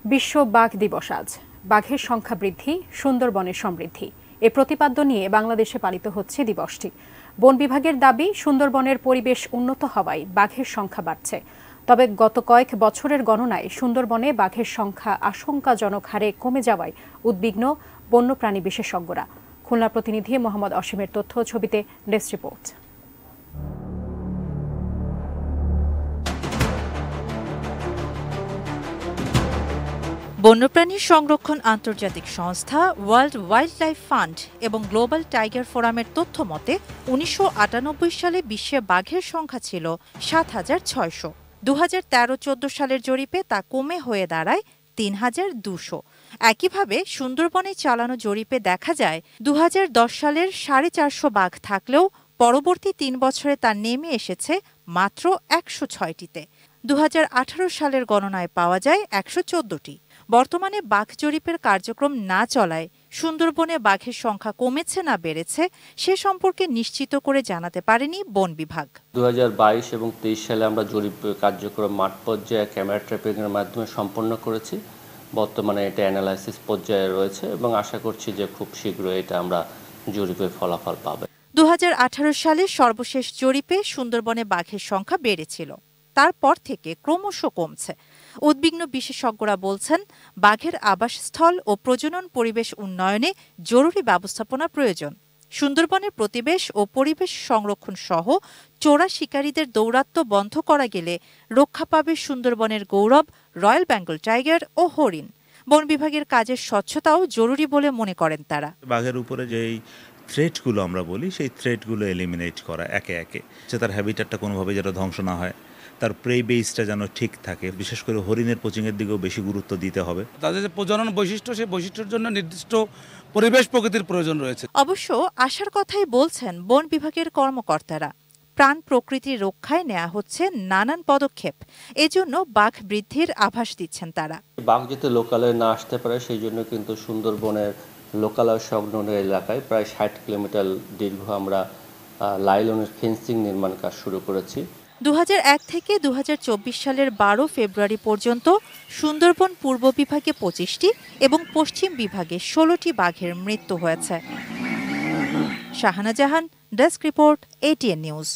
বিশ্ব বাঘ দিবস আজ। বাঘের সংখ্যা বৃদ্ধি, সুন্দরবনের সমৃদ্ধি এ প্রতিপাদ্য নিয়ে বাংলাদেশে পালিত হচ্ছে দিবসটি। বন বিভাগের দাবি, সুন্দরবনের পরিবেশ উন্নত হওয়ায় বাঘের সংখ্যা বাড়ছে। তবে গত কয়েক বছরের গণনায় সুন্দরবনে বাঘের সংখ্যা আশঙ্কাজনক হারে কমে যাওয়ায় উদ্বিগ্ন বন্যপ্রাণী বিশেষজ্ঞরা। খুলনা প্রতিনিধি মোহাম্মদ অসীমের তথ্য, ছবিতে ডেস্ক রিপোর্ট। বন্যপ্রাণী সংরক্ষণ আন্তর্জাতিক সংস্থা, ওয়ার্ল্ড ওয়াইল্ড লাইফ ফান্ড এবং গ্লোবাল টাইগার ফোরামের তথ্য মতে ১৯৯৮ সালে বিশ্বে বাঘের সংখ্যা ছিল ৭,৬০০। ২০১৩-১৪ সালের জরিপে তা কমে হয়ে দাঁড়ায় ৩,২০০। একইভাবে সুন্দরবনে চালানো জরিপে দেখা যায় ২০১০ সালের ৪৫০ বাঘ থাকলেও পরবর্তী ৩ বছরে তা নেমে এসেছে মাত্র ১০৬টিতে। ২০১৮ সালের গণনায় পাওয়া যায় ১১৪টি। বর্তমানে বাঘ জরিপের কার্যক্রম না চলায় সুন্দরবনে বাঘের সংখ্যা কমেছে না বেড়েছে সে সম্পর্কে নিশ্চিত করে জানাতে পারেনি বন বিভাগ। ২০২২ এবং ২৩ সালে আমরা জরিপ কার্যক্রম মাঠ পর্যায়ে ক্যামেরা ট্র্যাপিং এর মাধ্যমে সম্পন্ন করেছি। বর্তমানে এটা অ্যানালাইসিস পর্যায়ে রয়েছে এবং আশা করছি যে খুব শীঘ্রই এটা আমরা জরিপের ফলাফল পাবো। ২০১৮ সালে সর্বশেষ জরিপে সুন্দরবনে বাঘের সংখ্যা বেড়েছিল, তারপর থেকে ক্রমশ কমছে। উদ্বিগ্ন বিশেষজ্ঞরা বলছেন, বাঘের আবাসস্থল ও প্রজনন পরিবেশ উন্নয়নে জরুরি ব্যবস্থাপনা প্রয়োজন। সুন্দরবনের প্রতিবেশ ও পরিবেশ সংরক্ষণ সহ চোরা শিকারীদের দৌরাত্ম্য বন্ধ করা গেলে রক্ষা পাবে সুন্দরবনের গৌরব, রয়্যাল বেঙ্গল টাইগার ও হরিণ। বন বিভাগের কাজের স্বচ্ছতাও জরুরি বলে মনে করেন তারা। বাঘের উপরে যেই থ্রেটগুলো আমরা বলি, সেই থ্রেটগুলো এলিমিনেট করা একে একে, যে তার হ্যাবিটেটটা কোনোভাবে যেন ধ্বংস না হয়, তার প্রে বেসটা যেন ঠিক থাকে। বিশেষ করে হরিণের কোচিংয়ের দিকেও বেশি গুরুত্ব দিতে হবে। তাদের যে প্রজনন বৈশিষ্ট্য, সেই বৈশিষ্ট্যের জন্য নির্দিষ্ট পরিবেশ প্রকৃতির প্রয়োজন রয়েছে। অবশ্য আশার কথাই বলছেন বন বিভাগের কর্মকর্তারা। প্রাণ প্রকৃতি রক্ষায় নেওয়া হচ্ছে নানান পদক্ষেপ। এজন্য বাঘ বৃদ্ধির আভাস দিচ্ছেন তারা। বাঘ যাতে লোকালয়ে না আসতে পারে সেই জন্য কিন্তু সুন্দরবনের লোকালয় সংলগ্ন এলাকায় প্রায় ৬০ কিলোমিটার দীর্ঘ আমরা লাইলনের ফেন্সিং নির্মাণ কাজ শুরু করেছি। ২০০১ থেকে ২০২৪ সালের ১২ ফেব্রুয়ারি পর্যন্ত সুন্দরবন পূর্ব বিভাগে ২৫টি এবং পশ্চিম বিভাগে ১৬টি বাঘের মৃত্যু হয়েছে। শাহানা জাহান, ডেস্ক রিপোর্ট, ATN নিউজ।